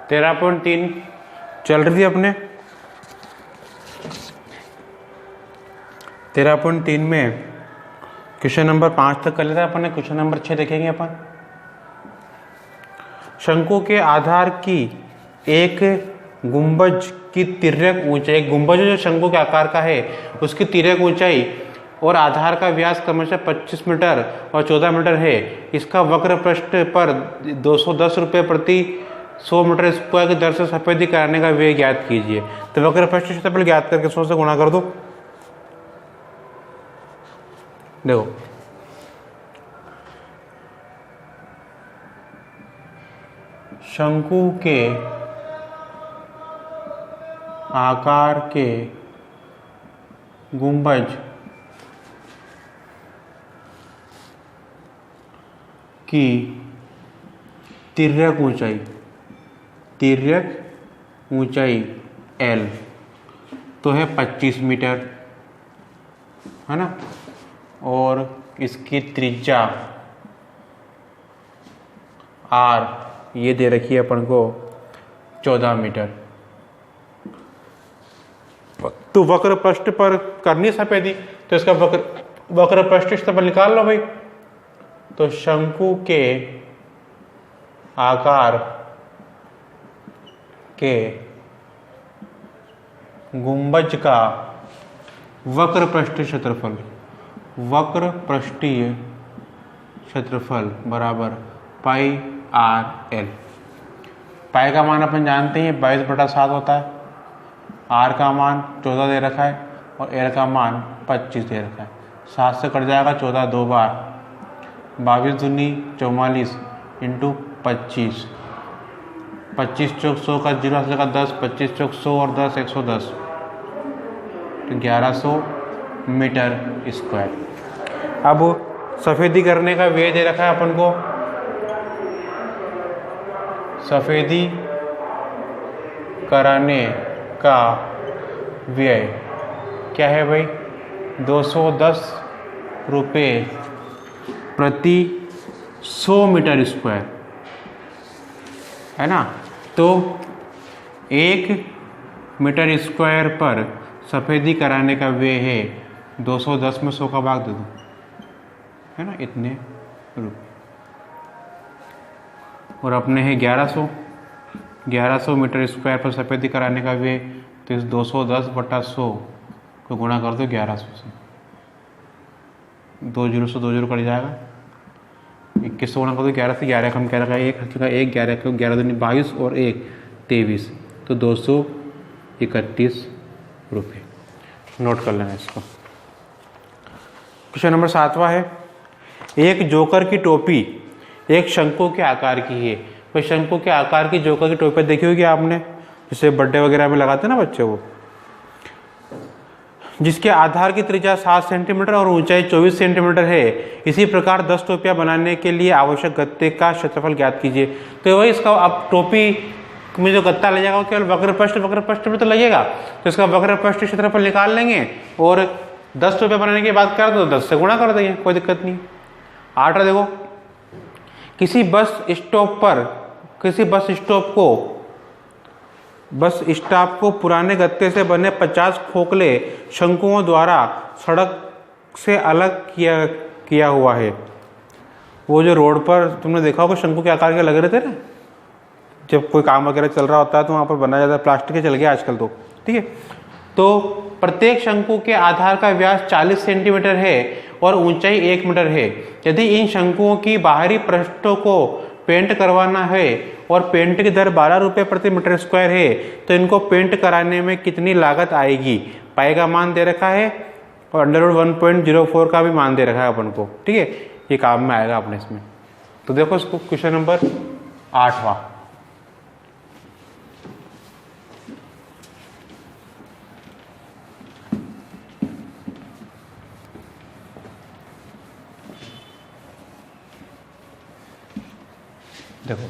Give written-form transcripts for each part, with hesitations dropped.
13.3 चल रही थी अपने। 13.3 में क्वेश्चन नंबर 5 तक कर लेते हैं अपन ने। क्वेश्चन नंबर 6 देखेंगे अपन। शंकु के आधार की एक गुंबज की तिर्यक ऊंचाई, एक गुंबज जो शंकु के आकार का है उसकी तिर्यक ऊंचाई और आधार का व्यास क्रमशः 25 मीटर और 14 मीटर है। इसका वक्र पृष्ठ पर 210 रुपये प्रति 100 मीटर स्क्वायर की दर से सफेदी कराने का व्यय ज्ञात कीजिए। तो वक्र पृष्ठ क्षेत्रफल ज्ञात करके 100 से गुणा कर दो। देखो शंकु के आकार के गुंबज की तिर्यक ऊंचाई L तो है 25 मीटर, है ना, और इसकी त्रिज्या R ये दे रखी है अपन को 14 मीटर। तो वक्र पृष्ठ पर करनी सफेदी, तो इसका वक्र पृष्ठ क्षेत्रफल निकाल लो भाई। तो शंकु के आकार के गुंबज का वक्र पृष्ठीय क्षेत्रफल बराबर पाई आर एल। पाई का मान अपन जानते हैं 22/7 होता है, आर का मान 14 दे रखा है और एल का मान 25 दे रखा है। 7 से कट जाएगा 14 दो बार, 22 दूनी 44 इंटू 25, 25 चौक 100 का 0 से लगा 10, 25 चौक 100 और 10 110, तो 1100 मीटर स्क्वायर। अब सफेदी करने का व्यय दे रखा है अपन को। सफेदी कराने का व्यय क्या है भाई? 210 रुपये प्रति 100 मीटर स्क्वायर, है ना। तो 1 मीटर स्क्वायर पर सफेदी कराने का व्यय है 210 में 100 का भाग दे दो, है ना, इतने रुपये। और अपने है 1100 मीटर स्क्वायर पर सफेदी कराने का व्यय, तो इस 210/100 को गुणा कर दो 1100 से, 2 0 से 2 0 कट जाएगा, 21 से गुणा कर दो 11 से, 11 कम क्या रखा है 1, 11 को 11 दूनी 22 और 1 23, तो 231 रुपये। नोट कर लेना इसको। क्वेश्चन नंबर 7वां है। एक जोकर की टोपी एक शंकु के आकार की है। भाई शंकु के आकार की जोकर की टोपी देखी होगी आपने, जिसे बर्थडे वगैरह में लगाते हैं ना बच्चे, वो जिसके आधार की त्रिज्या 7 सेंटीमीटर और ऊंचाई 24 सेंटीमीटर है। इसी प्रकार 10 टोपियां बनाने के लिए आवश्यक गत्ते का क्षेत्रफल ज्ञात कीजिए। तो वही इसका अब टोपी में जो गत्ता लगेगा वो केवल वक्र पृष्ठ में तो लगेगा, तो इसका वक्र पृष्ठ क्षेत्रफल निकाल लेंगे और 10 टोपियां बनाने की बात कर दो 10 से गुणा कर देंगे, कोई दिक्कत नहीं। 8 देखो, किसी बस स्टॉप को पुराने गत्ते से बने 50 खोखले शंकुओं द्वारा सड़क से अलग किया हुआ है। वो जो रोड पर तुमने देखा होगा शंकु के आकार के लग रहे थे ना, जब कोई काम वगैरह चल रहा होता है तो वहाँ पर बनाया जाता है, प्लास्टिक के चल गया आजकल तो, ठीक है। तो प्रत्येक शंकु के आधार का व्यास 40 सेंटीमीटर है और ऊंचाई 1 मीटर है। यदि इन शंकुओं की बाहरी पृष्ठों को पेंट करवाना है और पेंट की दर 12 रुपये प्रति मीटर स्क्वायर है, तो इनको पेंट कराने में कितनी लागत आएगी? पाई का मान दे रखा है और √1.04 का भी मान दे रखा है अपन को, ठीक है। ये काम में आएगा अपने इसमें। तो देखो इसको क्वेश्चन नंबर 8वां। देखो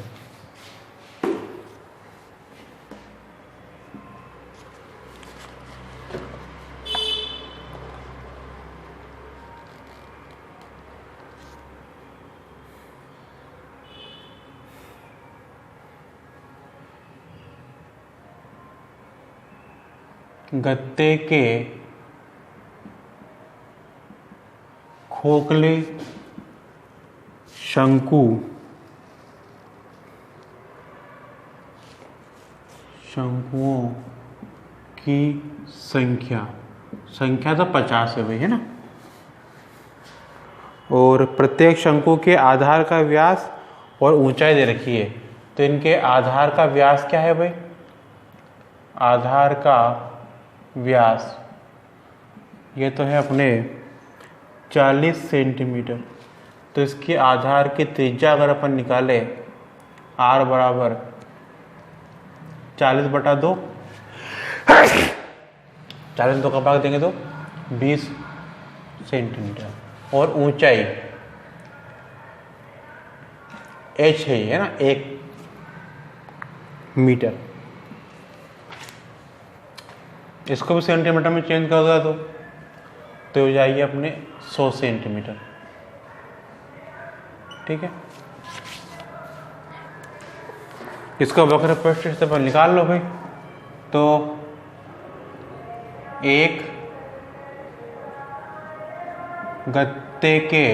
गत्ते के खोखले शंकुओं की संख्या तो 50 है भाई, है ना। और प्रत्येक शंकु के आधार का व्यास और ऊंचाई दे रखी है। तो इनके आधार का व्यास क्या है भाई? आधार का व्यास ये तो है अपने 40 सेंटीमीटर। तो इसके आधार की त्रिज्या अगर अपन निकाले r बराबर 40/2, 40 का भाग देंगे तो 20 सेंटीमीटर। और ऊंचाई h है ना, 1 मीटर। इसको भी सेंटीमीटर में चेंज कर दो तो हो जाएगी अपने 100 सेंटीमीटर। ठीक है, इसका वक्र पृष्ठ से पर निकाल लो भाई। तो एक गत्ते के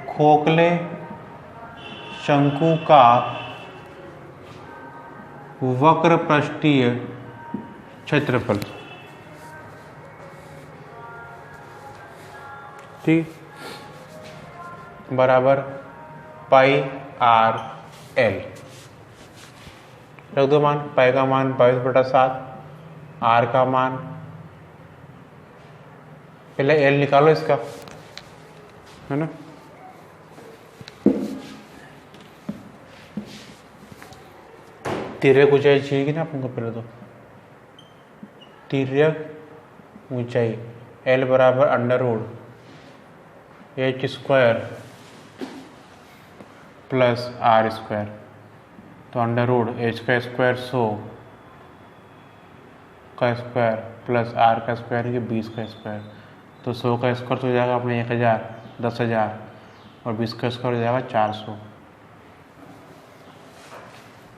खोखले शंकु का वक्र पृष्ठीय क्षेत्रफल, ठीक, बराबर पाई आर एल। रख दो मान। पाई का मान 22/7, आर का मान, पहले एल निकालो इसका, है ना। तिर्यक ऊंचाई चाहिए ना अपन को पहले। तो तिर्यक ऊंचाई एल बराबर √h² प्लस r²। तो √h² 100 का स्क्वायर प्लस r का स्क्वायर ये 20 का स्क्वायर। तो 100 का स्क्वायर तो हो जाएगा अपने 1000, 10,000 और 20 का स्क्वायर हो जाएगा 400।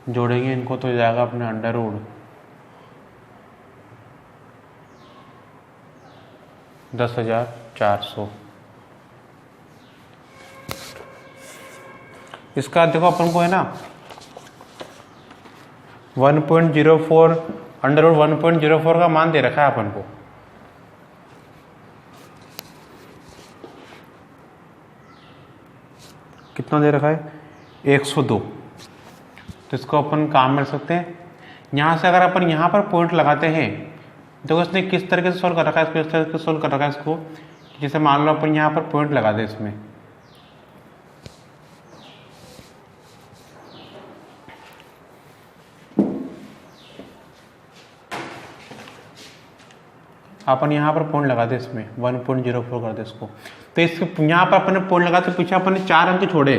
जोड़ेंगे इनको तो हो जाएगा अपने √10,400। इसका देखो अपन को है ना 1.04 √1.04 का मान दे रखा है अपन को। कितना दे रखा है? 102। तो इसको अपन काम में रख सकते हैं। यहाँ से अगर अपन यहाँ पर पॉइंट लगाते हैं, देखो इसने किस तरीके से सोल्व कर रखा है इसको, इस तरीके से सोल्व कर रखा है इसको। जैसे मान लो अपन यहाँ पर पॉइंट लगा दें इसमें, अपन यहाँ पर पॉइंट लगा दे इसमें 1.04 कर दे इसको। तो इसके यहाँ पर अपन ने पॉइंट लगा, तो पीछे अपन ने 4 अंक छोड़े,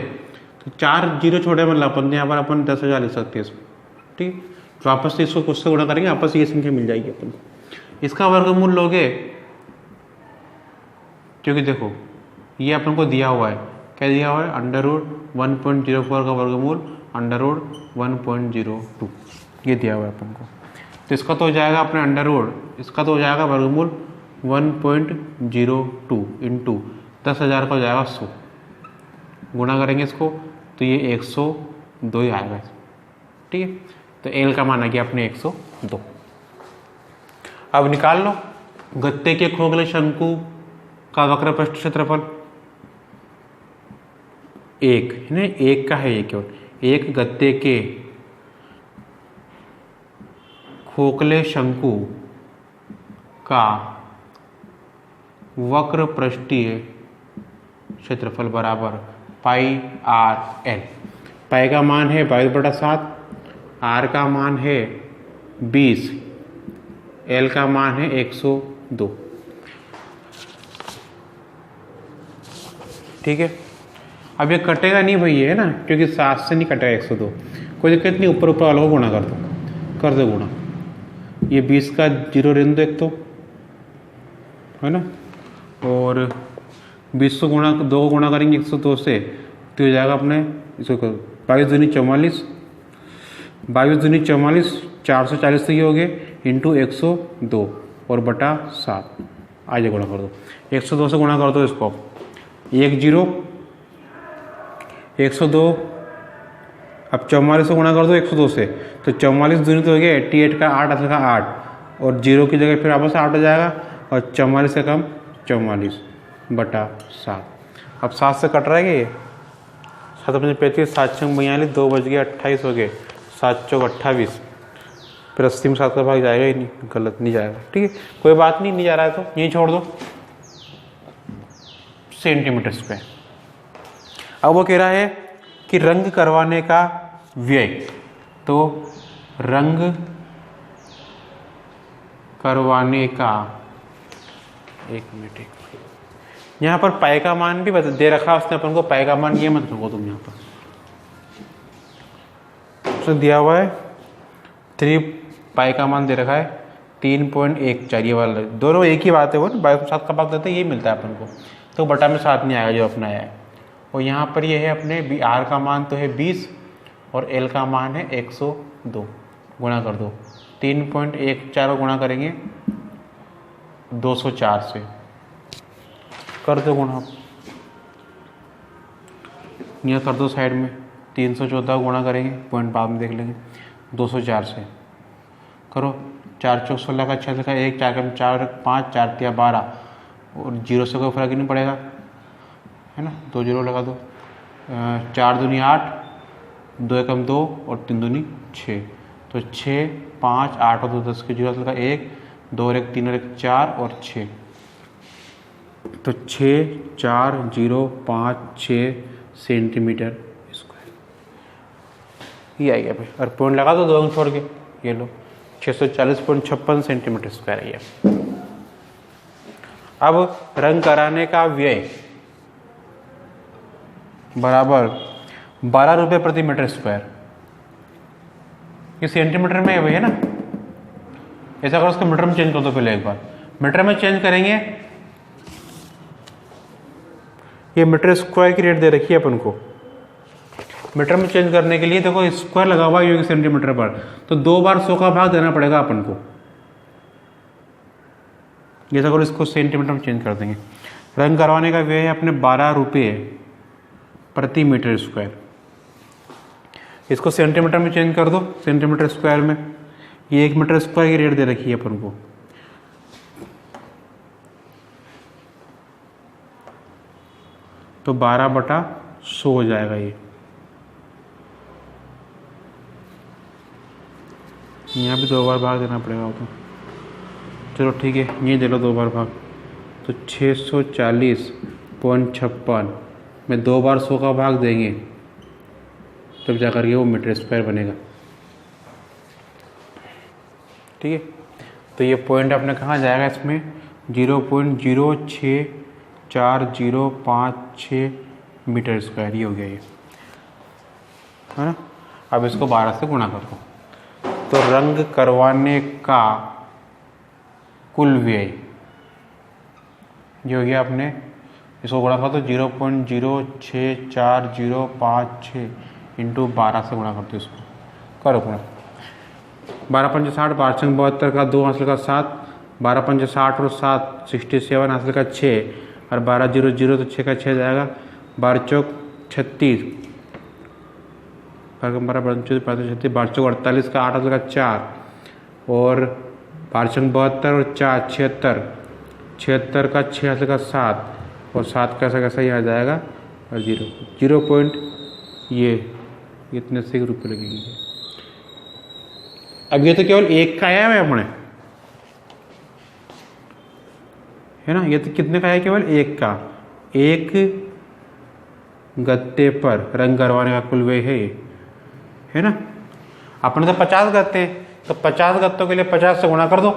तो 4 0 छोड़े, मतलब अपन यहाँ पर अपन 10,000 लिख सकते हैं इसमें। ठीक, तो वापस से इसको कुछ से गुणा करेंगे, वापस ये संख्या मिल जाएगी अपन को। इसका वर्गमूल लोगे, क्योंकि देखो ये अपन को दिया हुआ है, क्या दिया हुआ है? √1.04 का वर्गमूल √1.02 ये दिया हुआ है अपन को। तो इसका तो हो जाएगा अपने इसका तो हो जाएगा वर्गमूल 1.02 इंटू 10,000 का हो जाएगा 100। गुणा करेंगे इसको तो ये 102 ही आएगा। ठीक है, तो एल का मान आ गया अपने 102। अब निकाल लो गत्ते के खोखले शंकु का वक्र पृष्ठ क्षेत्रफल। 1 है ना, 1 का है ये केवल। एक गत्ते के खोखले शंकु का वक्र पृष्ठीय क्षेत्रफल बराबर पाई आर एल। पाई का मान है 22/7, आर का मान है 20, एल का मान है 102। ठीक है, अब ये कटेगा नहीं भाई, है ना, क्योंकि 7 से नहीं कटेगा 102। कोई दिक्कत नहीं, ऊपर ऊपर वालों को गुणा कर दो गुणा। ये 20 का 0 रहने दो एक, तो है ना, और 20 को गुणा 2 को गुणा करेंगे 102 से, तो हो जाएगा अपने इसको 22 दूनी 44, 22 दूनी 44 440 तो ये हो गए इंटू 102 और बटा 7, आगे गुणा कर दो। 102 से गुणा कर दो इसको, 1 0 102, अब 44 से गुणा कर दो 102 से, तो 44 दूनी तो हो गया 88 का 8 असल का 8 और 0 की जगह फिर वापस 8 हो जाएगा और 44 से कम 44 बटा 7। अब 7 से कट रहा है ये 7 5 35 7 6 42 2 बज गए 28 हो गए 7 चौक 28, फिर 80 में 7 का भाग जाएगा ही नहीं, गलत नहीं जाएगा। ठीक है, कोई बात नहीं, नहीं जा रहा है तो यहीं छोड़ दो, सेंटीमीटर स्क्वायर। अब वो कह रहा है कि रंग करवाने का व्यय, तो रंग करवाने का, एक मिनट यहाँ पर पाई का मान भी दे रखा उसने अपन को, पाई का मान ये मत रखो तुम यहाँ पर, उसने दिया हुआ है 3 पाई का मान दे रखा है 3.14, ये वाला दोनों एक ही बात है, वो ना 7 का भाग देते हैं, ये मिलता है अपन को, तो बटा में 7 नहीं आएगा जो अपना है। और यहाँ पर ये है अपने आर का मान तो है 20 और एल का मान है 102, गुणा कर दो, 3.14 को गुणा करेंगे 204 से, कर दो गुणा, यह कर दो साइड में, 314 को गुणा करेंगे, पॉइंट बाद में देख लेंगे, 204 से करो, 4 चौक 16 का 6 का 1 4 कम 4 5 4 3 12 और 0 से कोई फर्क ही नहीं पड़ेगा, है ना, 2 0 लगा दो, 4 दूनी 8 2 एकम 2 और 3 दूनी 6, तो 6 5 8 और 2 10 के 0 का 1 2 और 1 3 और 1 4 और 6, तो 6 4 0 5 6 सेंटीमीटर स्क्वायर, ये आ गया भाई। और पॉइंट लगा दो 2 अंक छोड़ के, ये लो 640.56 सेंटीमीटर स्क्वायर है ये। अब रंग कराने का व्यय बराबर 12 रुपये प्रति मीटर स्क्वायर, ये सेंटीमीटर में है भाई, है ना, ऐसा करो उसको मीटर में चेंज कर दो पहले एक बार, मीटर में चेंज करेंगे, ये मीटर स्क्वायर की रेट दे रखी है अपन को, मीटर में चेंज करने के लिए देखो स्क्वायर लगा हुआ है सेंटीमीटर पर, तो 2 बार 100 का भाग देना पड़ेगा अपन को, जैसा करो इसको सेंटीमीटर में चेंज कर देंगे। रंग करवाने का व्यय है अपने 12 रुपये प्रति मीटर स्क्वायर, इसको सेंटीमीटर में चेंज कर दो, सेंटीमीटर स्क्वायर में, ये 1 मीटर स्क्वायर की रेट दे रखी है अपन को, तो 12/100 हो जाएगा ये, यहाँ भी 2 बार भाग देना पड़ेगा तो, चलो ठीक है ये दे लो 2 बार भाग, तो 640.56 में 2 बार 100 का भाग देंगे तब जा करके वो मीटर स्क्वायर बनेगा। ठीक है, तो ये पॉइंट अपने कहाँ जाएगा, इसमें 0.0640556 मीटर स्क्वायर, ये हो गया ये, है ना। अब इसको 12 से गुणा कर दो, तो रंग करवाने का कुल व्यय जो हो गया अपने, इसको गुणा कर दो 0.0640556 इंटू 12 से गुणा कर दो, इसको करो गुणा, 12 पंच 60 12 छंग 72 का 2 हासिल का 7, 12 पंच 60 और 7 67 हासिल का 6 और 12 0 0 तो 6 का 6 जाएगा, 12 चौक 36 12 36 12 चौक 48 का 8 हासिल का 4 और 12 छंग 72 और 4 76 76 का 6 हासिल का 7 और 7 कैसा कैसा ही आ जाएगा और 0 पॉइंट ये इतने से रुपये लगेंगे। अब ये तो केवल 1 का आया है अपने, है ना, ये तो कितने का है, केवल 1 का, 1 गत्ते पर रंग करवाने का कुल व्यय है ना। अपने तो 50 गत्ते हैं, तो 50 गत्तों के लिए 50 से गुणा कर दो,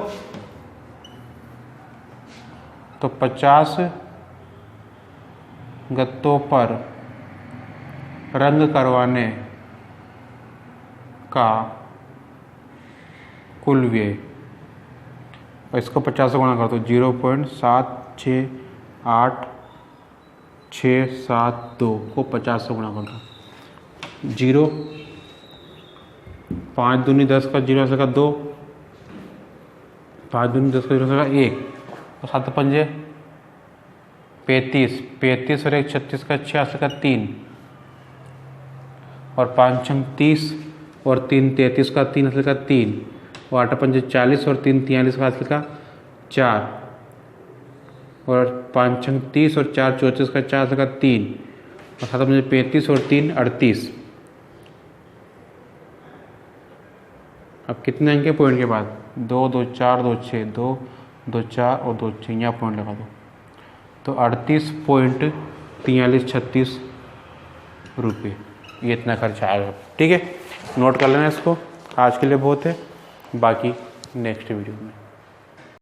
तो 50 गत्तों पर रंग करवाने का कुल व्यय, और इसको 50 से गुणा कर दो, 0.768 672 को 50 से गुणा कर दो, 0 5 दूनी 10 का 0 सका 2, 5 दूनी 10 का 0 सका 1, और 7 पंजे 35, 35 और 1 36 का 6 का 3, और 5 छंग 30 और 3 33 का 3 हासिल का 3, और 8 पंजे 40 और 3 43 का हासिल का 4, और 5 छंग 30 और 4 34 का 4 हासिल का 3, और 7 पंजे 35 और 3 38। अब कितने अंक के पॉइंट के बाद 2 2 4 2 6 2 2 4 और 2 6, यहाँ पॉइंट लगा दो तो 38.4336 रुपये, ये इतना खर्चा आएगा। ठीक है, नोट कर लेना इसको, आज के लिए बहुत है, बाकी नेक्स्ट वीडियो में।